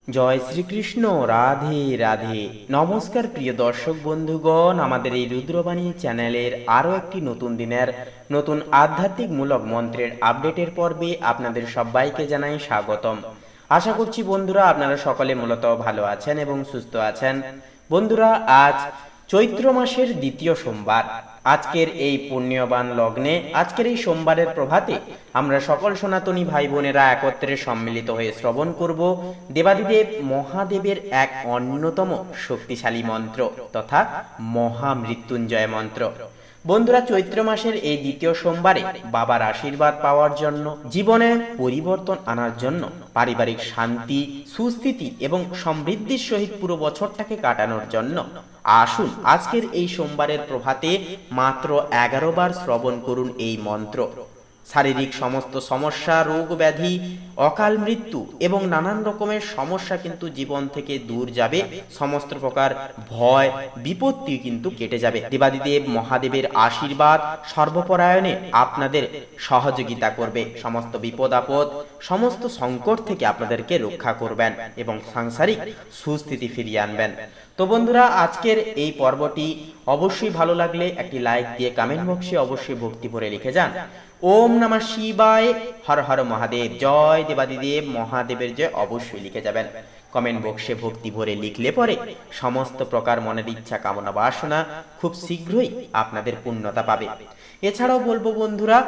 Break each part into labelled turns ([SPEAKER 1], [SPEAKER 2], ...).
[SPEAKER 1] জয় শ্রীকৃষ্ণ। রাধে রাধে। নমস্কার প্রিয় দর্শক বন্ধুগণ, আমাদের এই রুদ্রবাণী চ্যানেলের আরও একটি নতুন দিনের নতুন আধ্যাত্মিক মূলক মন্ত্রের আপডেটের পর্বে আপনাদের সবাইকে জানাই স্বাগতম। আশা করছি বন্ধুরা আপনারা সকলে মূলত ভালো আছেন এবং সুস্থ আছেন। বন্ধুরা, আজ চৈত্র মাসের দ্বিতীয় সোমবার। আজকের এই পুণ্যবান লগ্নে, আজকের এই সোমবারের প্রভাতে আমরা সকল সনাতনী ভাই বোনেরা একত্রে সম্মিলিত হয়ে শ্রবণ করব দেবাদিদেব মহাদেবের এক অন্যতম শক্তিশালী মন্ত্র তথা মহামৃত্যুঞ্জয় মন্ত্র। বন্ধুরা, চৈত্র মাসের এই দ্বিতীয় সোমবারে বাবার আশীর্বাদ পাওয়ার জন্য, জীবনে পরিবর্তন আনার জন্য, পারিবারিক শান্তি, সুস্থিতি এবং সমৃদ্ধির সহিত পুরো বছরটাকে কাটানোর জন্য আসুন আজকের এই সোমবারের প্রভাতে মাত্র 11 বার শ্রবণ করুন এই মন্ত্র। শারীরিক সমস্ত সমস্যা, রোগ ব্যাধি, অকাল মৃত্যু এবং নানান রকমের সমস্যা কিন্তু জীবন থেকে দূর যাবে। সমস্ত প্রকার ভয় বিপত্তি কিন্তু কেটে যাবে। দেবাদিদেব মহাদেবের আশীর্বাদ সর্বপরায়ণে আপনাদের সহযোগিতা করবে। সমস্ত বিপদ আপদ, সমস্ত সংকট থেকে আপনাদেরকে রক্ষা করবেন এবং সাংসারিক সুস্থিতি ফিরিয়ে আনবেন। তো বন্ধুরা, আজকের এই পর্বটি অবশ্যই ভালো লাগলে একটি লাইক দিয়ে কমেন্ট বক্সে অবশ্যই ভক্তি ভরে লিখে যান। ওম নমঃ শিবায়, হর হর মহাদেব, জয় দেবাদিদেব মহাদেবের জয় অবশ্যই লিখে যাবেন। কমেন্ট বক্সে ভক্তি ভরে লিখলে পরে সমস্ত প্রকার মনের ইচ্ছা কামনা বাসনা খুব শীঘ্রই আপনাদের পূর্ণতা পাবে। এছাড়াও বলবো বন্ধুরা,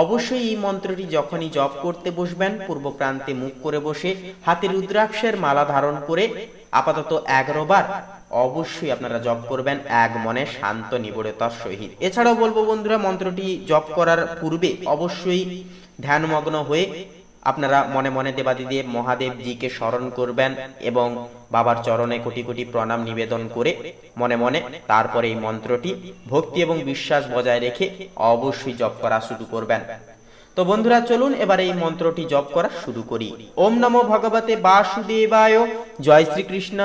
[SPEAKER 1] অবশ্যই এই মন্ত্রটি যখনই জপ করতে বসবেন পূর্ব প্রান্তে মুখ করে বসে হাতে রুদ্রাক্ষের মালা ধারণ করে আপাতত 11 বার অবশ্যই আপনারা জপ করবেন এক মনে শান্ত নিবড়তার সহিত। এছাড়াও বলবো বন্ধুরা, মন্ত্রটি জপ করার পূর্বে অবশ্যই ধ্যানমগ্ন হয়ে আপনারা মনে মনে দেবাদিদেব মহাদেবজিকে স্মরণ করবেন এবং বাবার চরণে কোটি কোটি প্রণাম নিবেদন করে মনে মনে তারপরে এই মন্ত্রটি ভক্তি এবং বিশ্বাস বজায় রেখে অবশ্যই জপ করা শুরু করবেন। তো বন্ধুরা, চলুন এবার এই মন্ত্রটি জপ করা শুরু করি। ওম নমো ভগবতে বাসুদেবায়, জয় শ্রীকৃষ্ণ,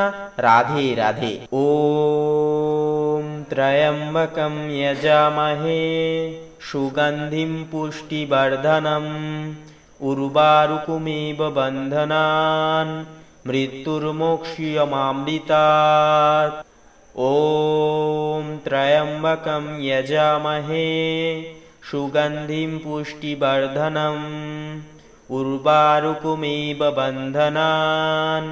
[SPEAKER 1] রাধে রাধে। ওম ত্রয়ম্বকম যজামহে সুগন্ধিম পুষ্টিবর্ধনম উর্বারুকমিব বন্ধনান মৃত্যুর্মোক্ষীয়মামৃতাৎ। ওম ত্রয়ম্বকম যজামহে সুগন্ধিম পুষ্টিবর্ধনম উর্বারুকমিব বন্ধনান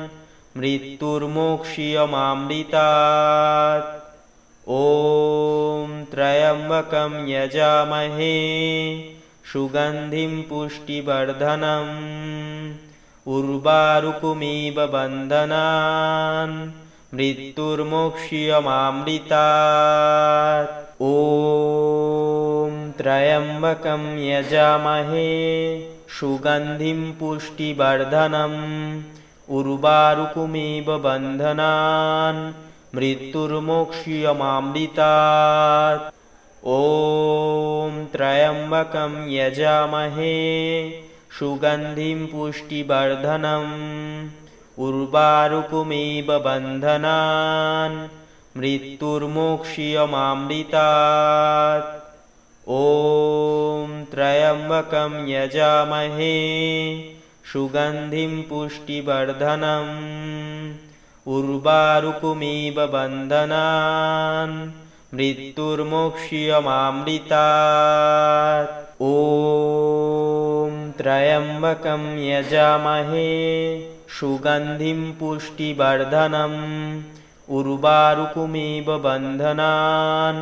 [SPEAKER 1] মৃত্যুর্মোক্ষীয়মামৃতাৎ। ওম ত্রয়ম্বকম যজামহে সুগন্ধিম পুষ্টিবর্ধনম উর্বারুকমিব বন্ধনান মৃত্যুর্মোক্ষীয়মামৃতাৎ। ওম ত্রয়ম্বকম যজামহে সুগন্ধিম পুষ্টিবর্ধনম উর্বারুকমিব বন্ধনান মৃত্যুর্মোক্ষীয়মামৃতাৎ। ওম ত্রয়ম্বকম যজামহে সুগন্ধিম পুষ্টিবর্ধনম উর্বারুকমিব বন্ধনান মৃত্যুর্মোক্ষীয়মামৃতাৎ। ওম ত্রয়ম্বকম যজামহে সুগন্ধিম পুষ্টিবর্ধনম উর্বারুকমিব বন্ধনান মৃত্যুর্মোক্ষীয়মামৃতাৎ। ওম ত্রয়ম্বকম যজামহে সুগন্ধিম পুষ্টিবর্ধনম উর্বারুকমিব বন্ধনান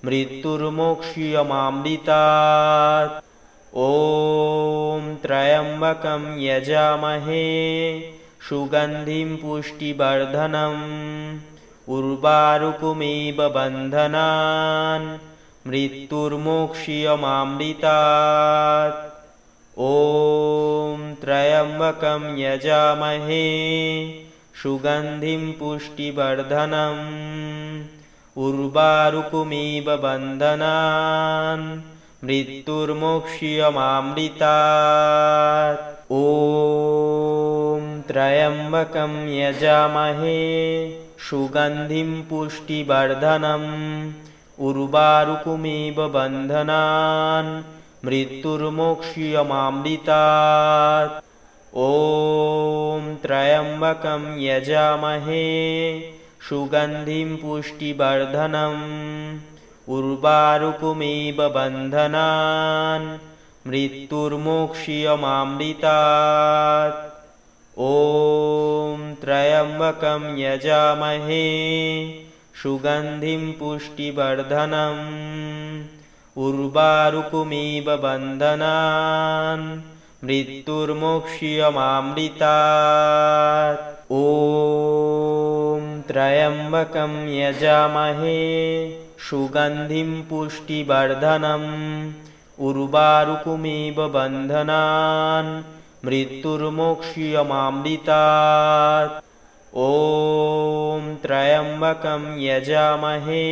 [SPEAKER 1] মৃত্যুর্মোক্ষীয়মামৃতাৎ। ওম ত্রয়ম্বকম যজামহে সুগন্ধিম পুষ্টিবর্ধনম উর্বারুকমিব বন্ধনান মৃত্যুর্মোক্ষীয়মামৃতাৎ। ওম ত্রয়ম্বকম যজামহে সুগন্ধিম পুষ্টিবর্ধনম উর্বারুকমিব বন্ধনান মৃত্যুর্মোক্ষীয়মামৃতাৎ। ওম ত্রয়ম্বকম যজামহে সুগন্ধিম পুষ্টিবর্ধনম উর্বারুকমিব বন্ধনান মৃত্যুর্মোক্ষীয়মামৃতাৎ। ॐ त्र्यम्बकं यजामहे सुगन्धिं पुष्टिवर्धनम् उर्वारुकमिव बन्धनान् मृत्युर्मोक्ष्यमामृतात्। ॐ त्र्यम्बकं यजामहे सुगन्धिं पुष्टिवर्धनम् उर्वारुकमिव बन्धनान् मृत्युर्मोक्ष्यमामृतात्। ॐ त्र्यम्बकं यजामहे सुगन्धिं पुष्टिवर्धनम् उर्वारुकमिव बन्धनान् मृत्युर्मोक्ष्यमामृतात्। ॐ त्र्यम्बकं यजामहे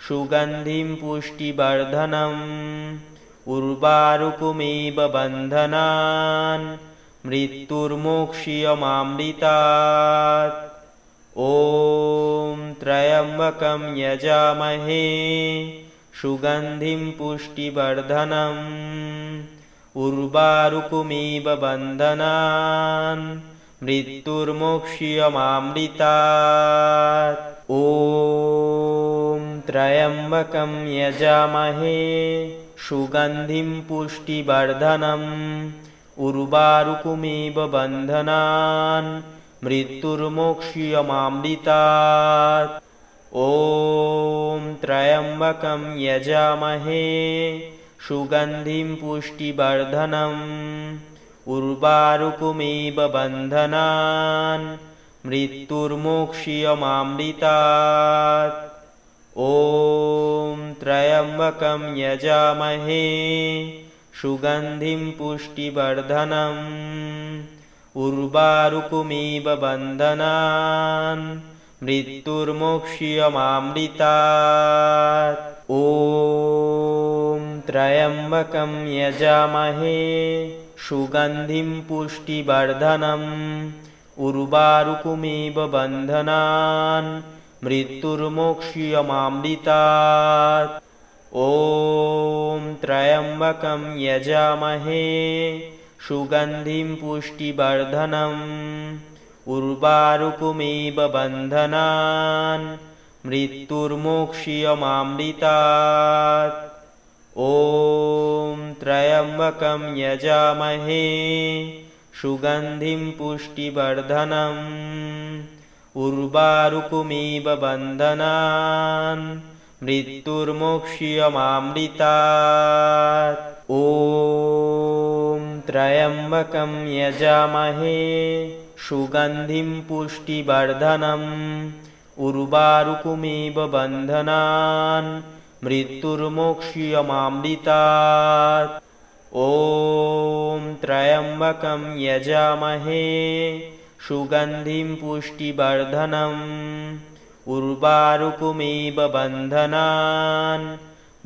[SPEAKER 1] सुगन्धिं पुष्टिवर्धनम् उर्वारुकमिव बन्धनान् मृत्युर्मोक्ष्यमामृतात्। ॐ त्र्यम्बकं यजामहे सुगन्धिं पुष्टिवर्धनम् उर्वारुकमिव बन्धनान् मृत्युर्मोक्ष्यमामृतात्। ॐ त्र्यम्बकं यजामहे सुगन्धिं पुष्टिवर्धनम् उर्वारुकमिव बन्धनान् मृत्युर्मोक्ष्यमामृतात्। ॐ त्र्यम्बकं यजामहे सुगन्धिं पुष्टिवर्धनम् उर्वारुकमिव बन्धनान् मृत्युर्मोक्ष्यमामृतात्। ॐ त्र्यम्बकं यजामहे सुगन्धिं पुष्टिवर्धनम् उर्वारुकमिव बन्धनान् मृत्युर्मोक्ष्यमामृतात्। ॐ त्र्यम्बकं यजामहे सुगन्धिं पुष्टिवर्धनम् उर्वारुकमिव बन्धनान् मृत्युर्मोक्ष्यमामृतात्। ॐ त्र्यम्बकं यजामहे सुगन्धिं पुष्टिवर्धनम् उर्वारुकमिव बन्धनान् मृत्युर्मोक्ष्यमामृतात्। ॐ त्र्यम्बकं यजामहे सुगन्धिं पुष्टिवर्धनम् उर्वारुकमिव बन्धनान् मृत्युर्मोक्ष्यमामृतात्। ॐ त्र्यम्बकं यजामहे सुगन्धिं पुष्टिवर्धनम् उर्वारुकमिव बन्धनान् मृत्युर्मोक्ष्यमामृतात्। ॐ त्र्यम्बकं यजामहे सुगन्धिं पुष्टिवर्धनम् उर्वारुकमिव बन्धनान्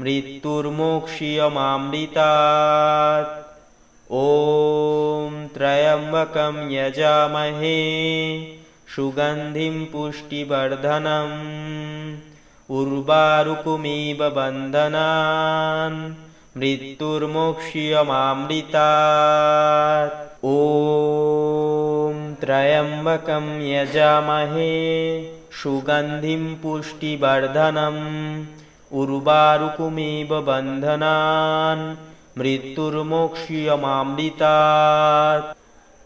[SPEAKER 1] मृत्युर्मोक्ष्यमामृतात्। ॐ त्र्यम्बकं यजामहे सुगन्धिं पुष्टिवर्धनम् उर्वारुकमिव बन्धनान् मृत्युर्मोक्ष्यमामृतात्। ॐ त्र्यम्बकं यजामहे सुगन्धिं पुष्टिवर्धनम् उर्वारुकमिव बन्धनान् मृत्युर्मोक्ष्यमामृतात्।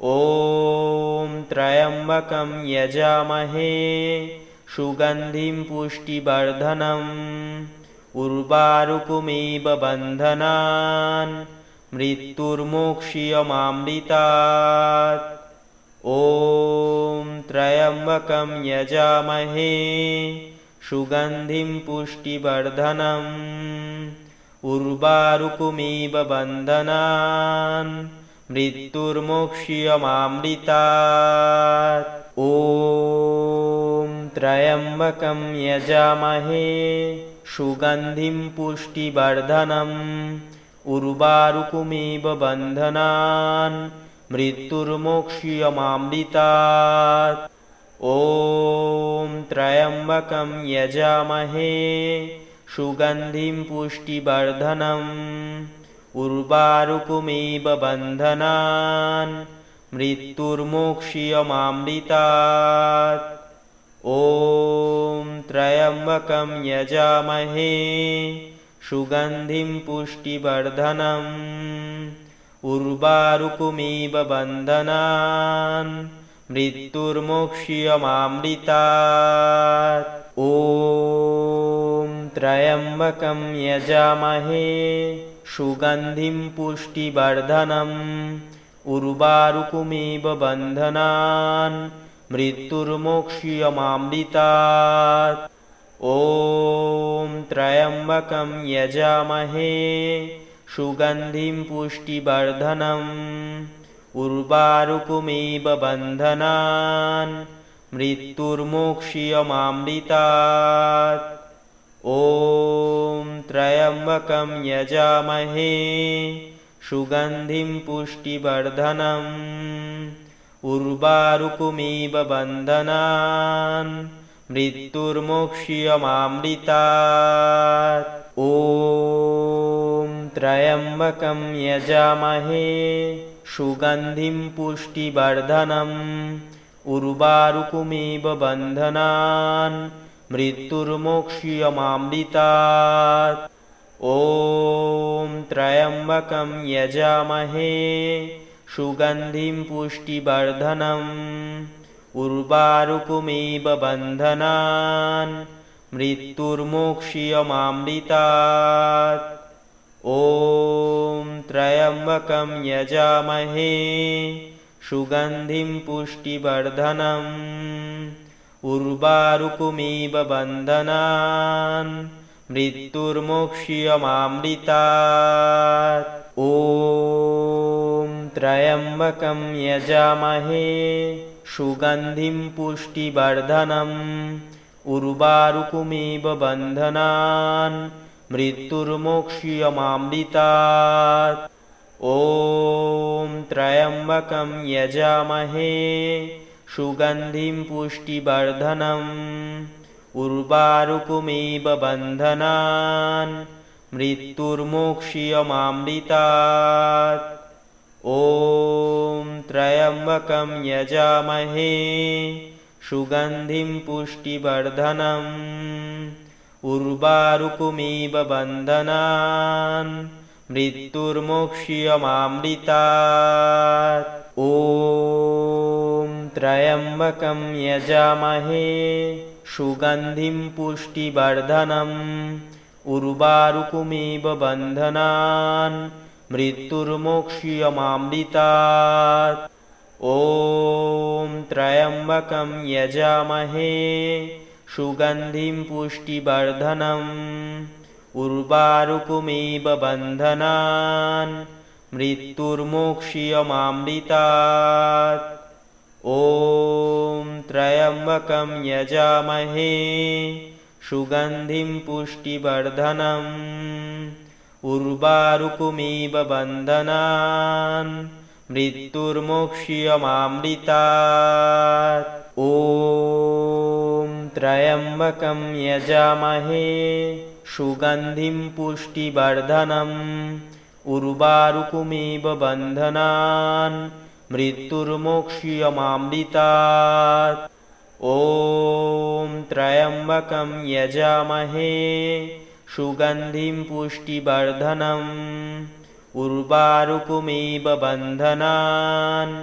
[SPEAKER 1] ॐ त्र्यम्बकं यजामहे सुगन्धिं पुष्टिवर्धनम् उर्वारुकमिव बन्धनान् मृत्युर्मोक्ष्यमामृतात्। ॐ त्र्यम्बकं यजामहे सुगन्धिं पुष्टिवर्धनम् उर्वारुकमिव बन्धनान् मृत्युर्मोक्ष्यमामृतात्। ॐ त्र्यम्बकं यजामहे सुगन्धिं पुष्टिवर्धनम् उर्वारुकमिव बन्धनान् मृत्युर्मोक्ष्यमामृतात्। ॐ त्र्यम्बकं यजामहे सुगन्धिं पुष्टिवर्धनम् उर्वारुकमिव बन्धनान् मृत्युर्मोक्ष्यमामृतात्। ॐ त्र्यम्बकं यजामहे सुगन्धिं पुष्टिवर्धनम् उर्वारुकमिव बन्धनान् मृत्युर्मोक्ष्यमामृतात्। ॐ त्र्यम्बकं यजामहे सुगन्धिं पुष्टिवर्धनम् उर्वारुकमिव बन्धनान् मृत्युर्मोक्ष्यमामृतात्। ॐ त्र्यम्बकं यजामहे सुगन्धिं पुष्टिवर्धनम् उर्वारुकमिव बन्धनान् मृत्युर्मोक्ष्यमामृतात्। ॐ त्र्यम्बकं यजामहे सुगन्धिं पुष्टिवर्धनम् उर्वारुकमिव बन्धनान् मृत्युर्मोक्ष्यमामृतात्। ॐ त्र्यम्बकं यजामहे सुगन्धिं पुष्टिवर्धनम् उर्वारुकमिव बन्धनान् मृत्युर्मोक्ष्यमामृतात्। ॐ त्र्यम्बकं यजामहे सुगन्धिं पुष्टिवर्धनम् उर्वारुकमिव बन्धनान् मृत्युर्मोक्ष्यमामृतात्। ॐ त्र्यम्बकं यजामहे सुगन्धिं पुष्टिवर्धनम् उर्वारुकमिव बन्धनान् मृत्युर्मोक्ष्यमामृतात्। ॐ त्र्यम्बकं यजामहे सुगन्धिं पुष्टिवर्धनम् उर्वारुकमिव बन्धनान् मृत्युर्मोक्ष्यमामृतात्। ॐ त्र्यम्बकं यजामहे सुगन्धिं पुष्टिवर्धनम् उर्वारुकमिव बन्धनान् मृत्युर्मोक्ष्यमामृतात्। ॐ त्र्यम्बकं यजामहे सुगन्धिं पुष्टिवर्धनम् उर्वारुकमिव बन्धनान् मृत्युर्मोक्ष्यमामृतात्। ॐ त्र्यम्बकं यजामहे सुगन्धिं पुष्टिवर्धनम् उर्वारुकमिव बन्धनान् मृत्युर्मोक्ष्यमामृतात्। ॐ त्र्यम्बकं यजामहे सुगन्धिं पुष्टिवर्धनम् उर्वारुकमिव बन्धनान् मृत्युर्मोक्ष्यमामृतात्। ॐ त्र्यम्बकं यजामहे सुगन्धिं पुष्टिवर्धनम् उर्वारुकमिव बन्धनान् मृत्युर्मोक्ष्यमामृतात्। ॐ त्र्यम्बकं यजामहे सुगन्धिं पुष्टिवर्धनम् उर्वारुकमिव बन्धनान् मृत्युर्मोक्ष्यमामृतात्। ॐ त्र्यम्बकं यजामहे सुगन्धिं पुष्टिवर्धनम् उर्वारुकमिव बन्धनान्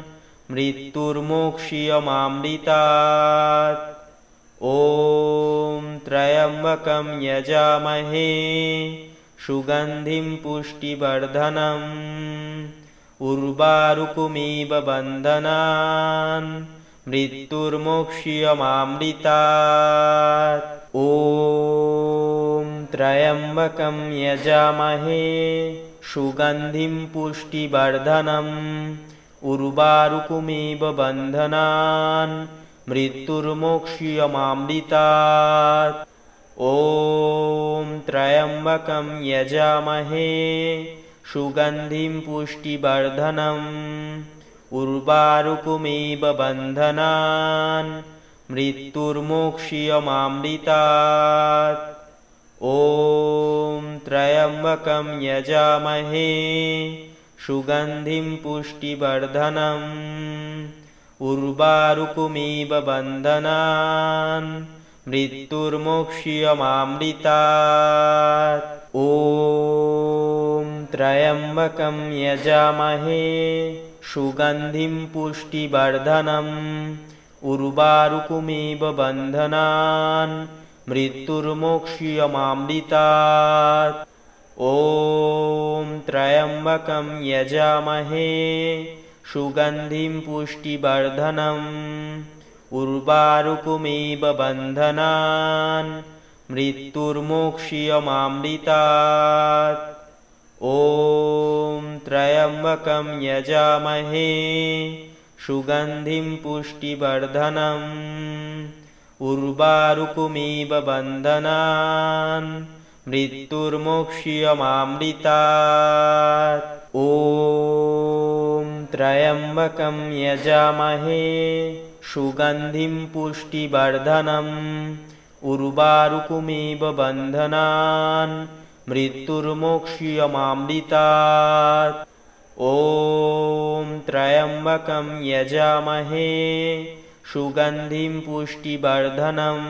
[SPEAKER 1] मृत्युर्मोक्ष्यमामृतात्। ॐ त्र्यम्बकं यजामहे सुगन्धिं पुष्टिवर्धनम् उर्वारुकमिव बन्धनान् मृत्युर्मोक्ष्यमामृतात्। ॐ त्र्यम्बकं यजामहे सुगन्धिं पुष्टिवर्धनम् उर्वारुकमिव बन्धनान् मृत्युर्मोक्ष्यमामृतात्। ॐ त्र्यम्बकं यजामहे सुगन्धिं पुष्टिवर्धनम् उर्वारुकमिव बन्धनान् मृत्युर्मोक्ष्यमामृतात्। ॐ त्र्यम्बकं यजामहे सुगन्धिं पुष्टिवर्धनम् उर्वारुकमिव बन्धनान् मृत्युर्मोक्ष्यमामृतात्। ॐ त्र्यम्बकं यजामहे सुगन्धिं पुष्टिवर्धनम् उर्वारुकमिव बन्धनान् मृत्युर्मोक्ष्यमामृतात्। ॐ त्र्यम्बकं यजामहे सुगन्धिं पुष्टिवर्धनम् उर्वारुकमिव बन्धनान् मृत्युर्मोक्ष्यमामृतात्। ॐ त्र्यम्बकं यजामहे सुगन्धिं पुष्टिवर्धनम् उर्वारुकमिव बन्धनान् मृत्युर्मोक्ष्यमामृतात्। ॐ त्र्यम्बकं यजामहे सुगन्धिं पुष्टिवर्धनम् उर्वारुकमिव बन्धनान् मृत्युर्मोक्ष्यमामृतात्। ॐ त्र्यम्बकं यजामहे सुगन्धिं पुष्टिवर्धनम्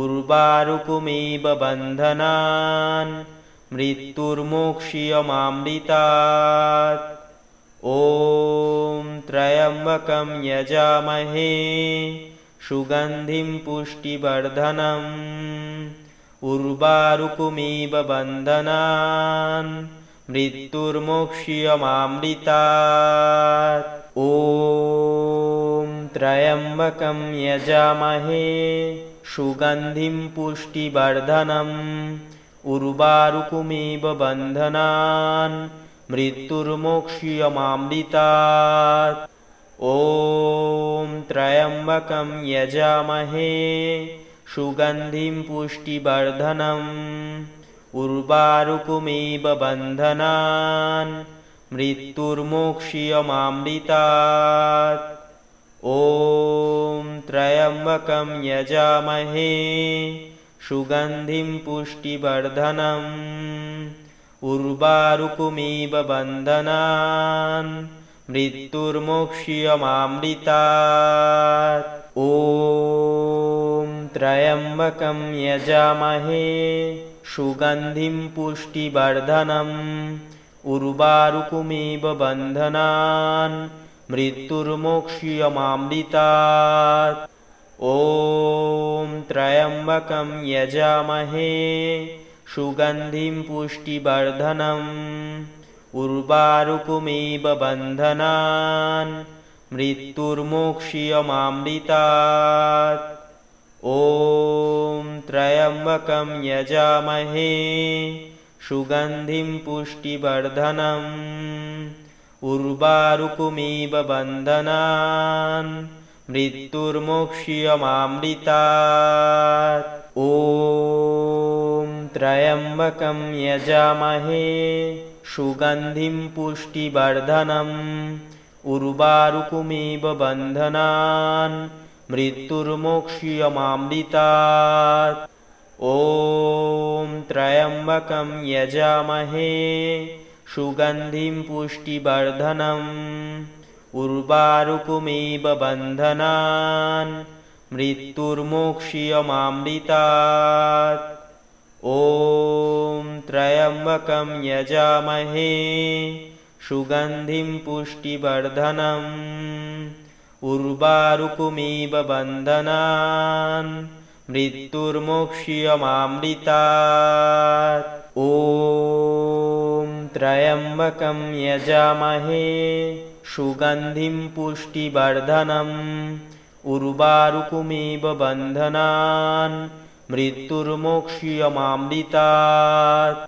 [SPEAKER 1] उर्वारुकमिव बन्धनान् मृत्युर्मोक्ष्यमामृतात्। ॐ त्र्यम्बकं यजामहे सुगन्धिं पुष्टिवर्धनम् उर्वारुकमिव बन्धनान् मृत्युर्मोक्ष्यमामृतात्। ॐ त्र्यम्बकं यजामहे सुगन्धिं पुष्टिवर्धनम् उर्वारुकमिव बन्धनान् मृत्युर्मोक्ष्यमामृतात्। ॐ त्र्यम्बकं यजामहे सुगन्धिं पुष्टिवर्धनम् उर्वारुकमिव बन्धनान् मृत्युर्मोक्ष्यमामृतात्। ॐ त्र्यम्बकं यजामहे सुगन्धिं पुष्टिवर्धनम् उर्वारुकमिव बन्धनान् मृत्युर्मोक्ष्यमामृतात्। ॐ त्र्यम्बकं यजामहे सुगन्धिं पुष्टिवर्धनम् उर्वारुकमिव बन्धनान् मृत्युर्मोक्ष्यमामृतात्। ॐ त्र्यम्बकं यजामहे सुगन्धिं पुष्टिवर्धनम् उर्वारुकमिव बन्धनान् मृत्युर्मोक्ष्यमामृतात्। ॐ त्र्यम्बकं यजामहे सुगन्धिं पुष्टिवर्धनम् उर्वारुकमिव बन्धनान् मृत्युर्मोक्ष्यमामृतात्। ॐ त्र्यम्बकं यजामहे सुगन्धिं पुष्टिवर्धनम् उर्वारुकमिव बन्धनान् मृत्युर्मोक्ष्यमामृतात्। ॐ त्र्यम्बकं यजामहे सुगन्धिं पुष्टिवर्धनम् उर्वारुकमिव बन्धनान् मृत्युर्मोक्ष्यमामृतात्। ॐ त्र्यम्बकं यजामहे सुगन्धिं पुष्टिवर्धनम् उर्वारुकमिव बन्धनान् मृत्युर्मोक्ष्यमामृतात्। ॐ त्र्यम्बकं यजामहे सुगन्धिं पुष्टिवर्धनम् उर्वारुकमिव बन्धनान् मृत्युर्मोक्ष्यमामृतात्।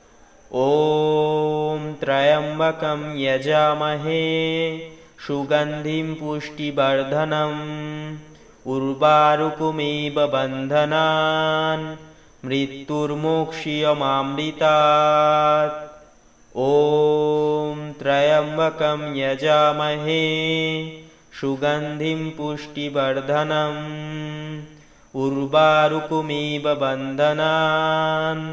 [SPEAKER 1] ॐ त्र्यम्बकं यजामहे सुगन्धिं पुष्टिवर्धनम् उर्वारुकमिव बन्धनान् मृत्युर्मोक्ष्यमामृतात्। ॐ त्र्यम्बकं यजामहे सुगन्धिं पुष्टिवर्धनम् उर्वारुकमिव बन्धनान्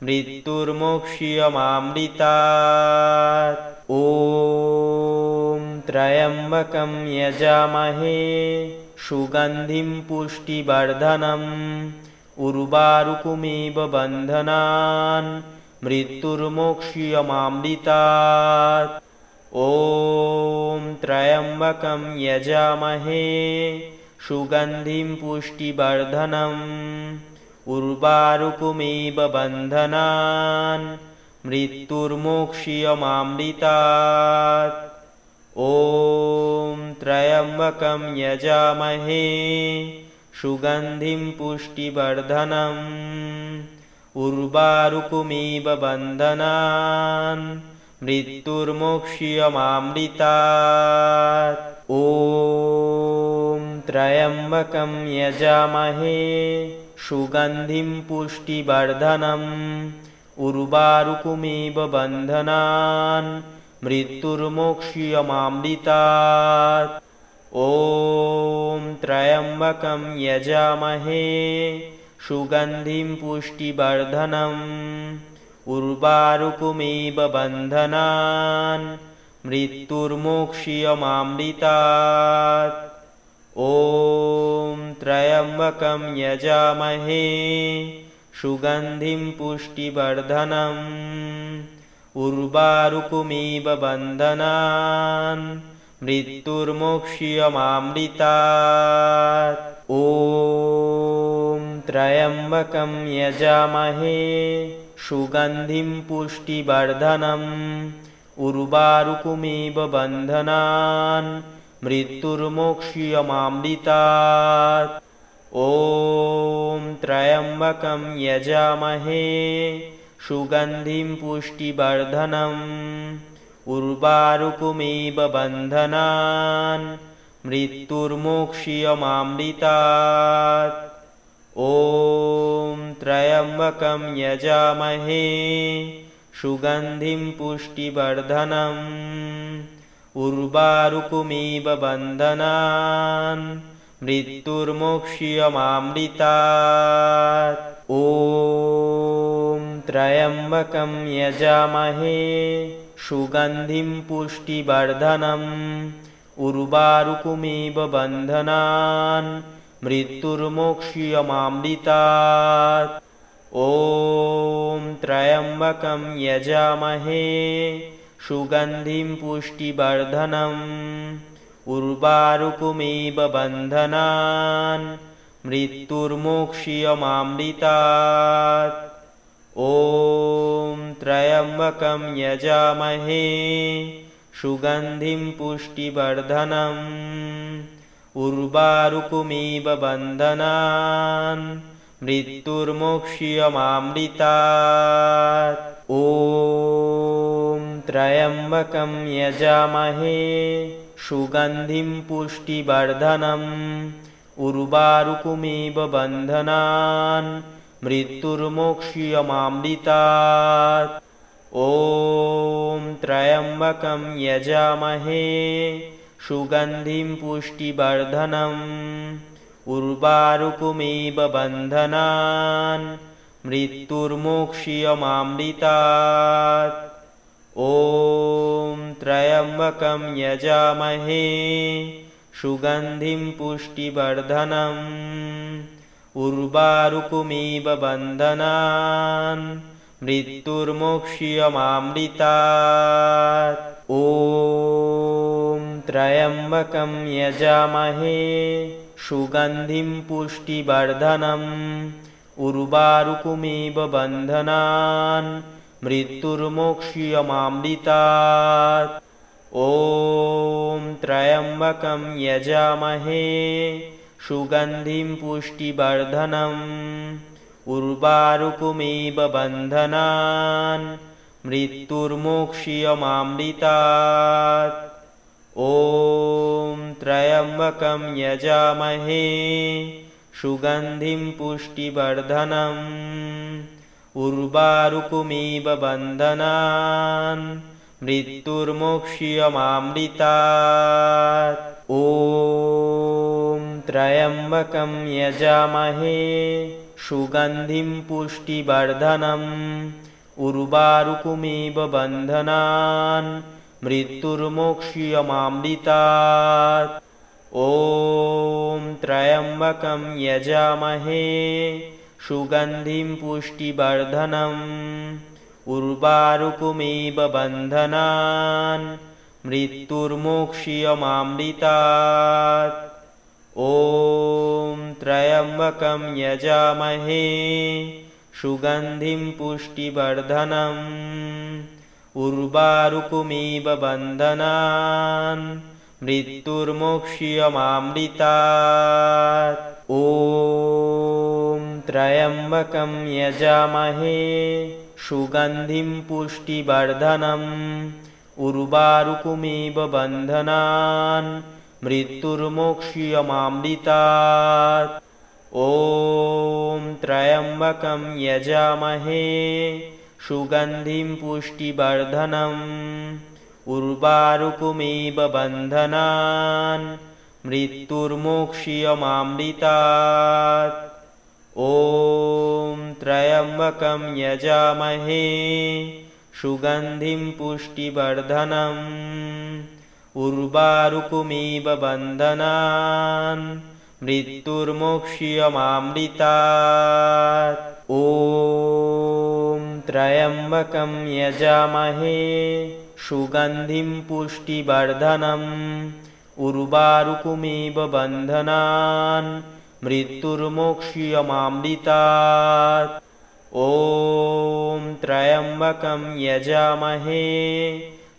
[SPEAKER 1] मृत्युर्मोक्ष्यमामृतात्। ॐ त्र्यम्बकं यजामहे सुगन्धिं पुष्टिवर्धनम् उर्वारुकमिव बन्धनान् मृत्युर्मोक्ष्यमामृतात्। ॐ त्र्यम्बकं यजामहे सुगन्धिं पुष्टिवर्धनम् उर्वारुकमिव बन्धनान् मृत्युर्मोक्ष्यमामृतात्। ॐ त्र्यम्बकं यजामहे सुगन्धिं पुष्टिवर्धनम् उर्वारुकमिव बन्धनान् मृत्युर्मोक्ष्यमामृतात्। ॐ त्र्यम्बकं यजामहे सुगन्धिं पुष्टिवर्धनम् उर्वारुकमिव बन्धनान् मृत्युर्मोक्ष्यमामृतात्। ॐ त्र्यम्बकं यजामहे सुगन्धिं पुष्टिवर्धनम् उर्वारुकमिव बन्धनान् मृत्युर्मोक्ष्यमामृतात्। ॐ त्र्यम्बकं यजामहे सुगन्धिं पुष्टिवर्धनम् उर्वारुकमिव बन्धनान् मृत्युर्मोक्ष्यमामृतात्। ॐ त्र्यम्बकं यजामहे सुगन्धिं पुष्टिवर्धनम् उर्वारुकमिव बन्धनान् मृत्युर्मोक्ष्यमामृतात्। ॐ त्र्यम्बकं यजामहे सुगन्धिं पुष्टिवर्धनम् उर्वारुकमिव बन्धनान् मृत्युर्मोक्ष्यमामृतात्। ॐ त्र्यम्बकं यजामहे सुगन्धिं पुष्टिवर्धनम् उर्वारुकमिव बन्धनान् मृत्युर्मोक्ष्यमामृतात्। ॐ त्र्यम्बकं यजामहे सुगन्धिं पुष्टिवर्धनम् उर्वारुकमिव बन्धनान् मृत्युर्मोक्ष्यमामृतात्। ॐ त्र्यम्बकं यजामहे सुगन्धिं पुष्टिवर्धनम् उर्वारुकमिव बन्धनान् मृत्युर्मोक्ष्यमामृतात्। ॐ त्र्यम्बकं यजामहे सुगन्धिं पुष्टिवर्धनम् उर्वारुकमिव बन्धनान् मृत्युर्मोक्ष्यमामृतात्। ॐ त्र्यम्बकं यजामहे सुगन्धिं पुष्टिवर्धनम् उर्वारुकमिव बन्धनान् मृत्युर्मोक्ष्यमामृतात्। ॐ त्र्यम्बकं यजामहे सुगन्धिं पुष्टिवर्धनम् उर्वारुकमिव बन्धनान् मृत्युर्मोक्ष्यमामृतात्। ॐ त्र्यम्बकं यजामहे सुगन्धिं पुष्टिवर्धनम् उर्वारुकमिव बन्धनान् मृत्युर्मोक्ष्यमामृतात्। ॐ त्र्यम्बकं यजामहे सुगन्धिं पुष्टिवर्धनम् उर्वारुकमिव बन्धनान् मृत्युर्मोक्ष्यमामृतात्। ॐ त्र्यम्बकं यजामहे सुगन्धिं पुष्टिवर्धनम् उर्वारुकमिव बन्धनान् मृत्युर्मोक्ष्यमामृतात्। ॐ त्र्यम्बकं यजामहे सुगन्धिं पुष्टिवर्धनम् उर्वारुकमिव बन्धनान् मृत्युर्मोक्ष्यमामृतात्। ॐ त्र्यम्बकं यजामहे सुगन्धिं पुष्टिवर्धनम् उर्वारुकमिव बन्धनान् मृत्युर्मोक्ष्यमामृतात्। ॐ त्र्यम्बकं यजामहे सुगन्धिं पुष्टिवर्धनम् उर्वारुकमिव बन्धनान् मृत्युर्मोक्ष्यमामृतात्। ॐ त्र्यम्बकं यजामहे सुगन्धिं पुष्टिवर्धनम् उर्वारुकमिव बन्धनान् मृत्युर्मोक्ष्यमामृतात्। ॐ त्र्यम्बकं यजामहे सुगन्धिं पुष्टिवर्धनम् उर्वारुकमिव बन्धनान् मृत्युर्मोक्ष्यमामृतात्। ॐ त्र्यम्बकं यजामहे सुगन्धिं पुष्टिवर्धनम् उर्वारुकमिव बन्धनान् मृत्युर्मोक्ष्यमामृतात्। ॐ त्र्यम्बकं यजामहे सुगन्धिं पुष्टिवर्धनम् उर्वारुकमिव बन्धनान् मृत्युर्मोक्ष्यमामृतात्। ॐ त्र्यम्बकं यजामहे सुगन्धिं पुष्टिवर्धनम् उर्वारुकमिव बन्धनान् मृत्युर्मोक्ष्यमामृतात्। ॐ त्र्यम्बकं यजामहे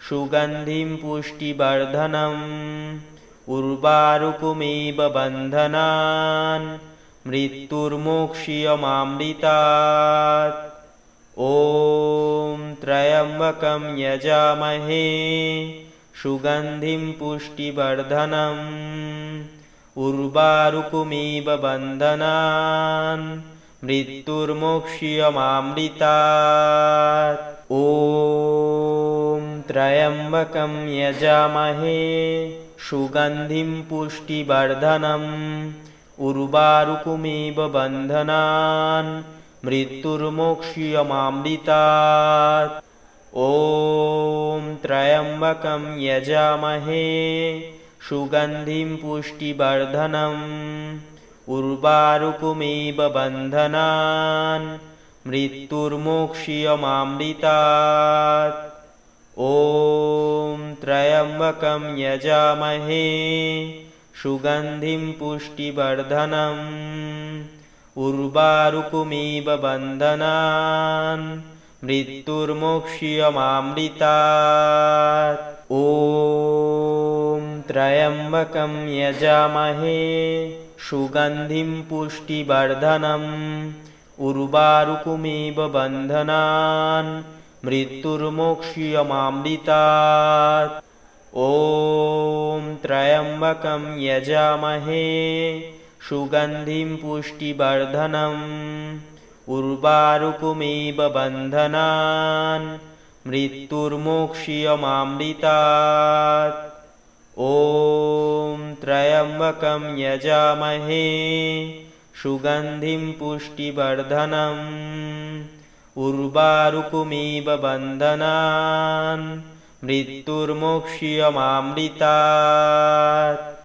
[SPEAKER 1] सुगन्धिं पुष्टिवर्धनम् उर्वारुकमिव बन्धनान् मृत्युर्मोक्ष्यमामृतात्। ॐ त्र्यम्बकं यजामहे सुगन्धिं पुष्टिवर्धनम् उर्वारुकमिव बन्धनान् मृत्युर्मोक्ष्यमामृतात्। ॐ त्र्यम्बकं यजामहे सुगन्धिं पुष्टिवर्धनम् उर्वारुकमिव बन्धनान् मृत्युर्मोक्ष्यमामृतात्। ॐ त्र्यम्बकं यजामहे सुगन्धिं पुष्टिवर्धनम् उर्वारुकमिव बन्धनान् मृत्युर्मोक्ष्यमामृतात्। ॐ त्र्यम्बकं यजामहे सुगन्धिं पुष्टिवर्धनम् उर्वारुकमिव बन्धनान् मृत्युर्मोक्ष्यमामृतात्। ॐ त्र्यम्बकं यजामहे सुगन्धिं पुष्टिवर्धनम् उर्वारुकमिव बन्धनान् मृत्युर्मोक्ष्यमामृतात्। ॐ त्र्यम्बकं यजामहे सुगन्धिं पुष्टिवर्धनम् उर्वारुकमिव बन्धनान् मृत्युर्मोक्ष्यमामृतात्। ॐ त्र्यम्बकं यजामहे सुगन्धिं पुष्टिवर्धनम् उर्वारुकमिव बन्धनान् मृत्युर्मोक्ष्यमामृतात्।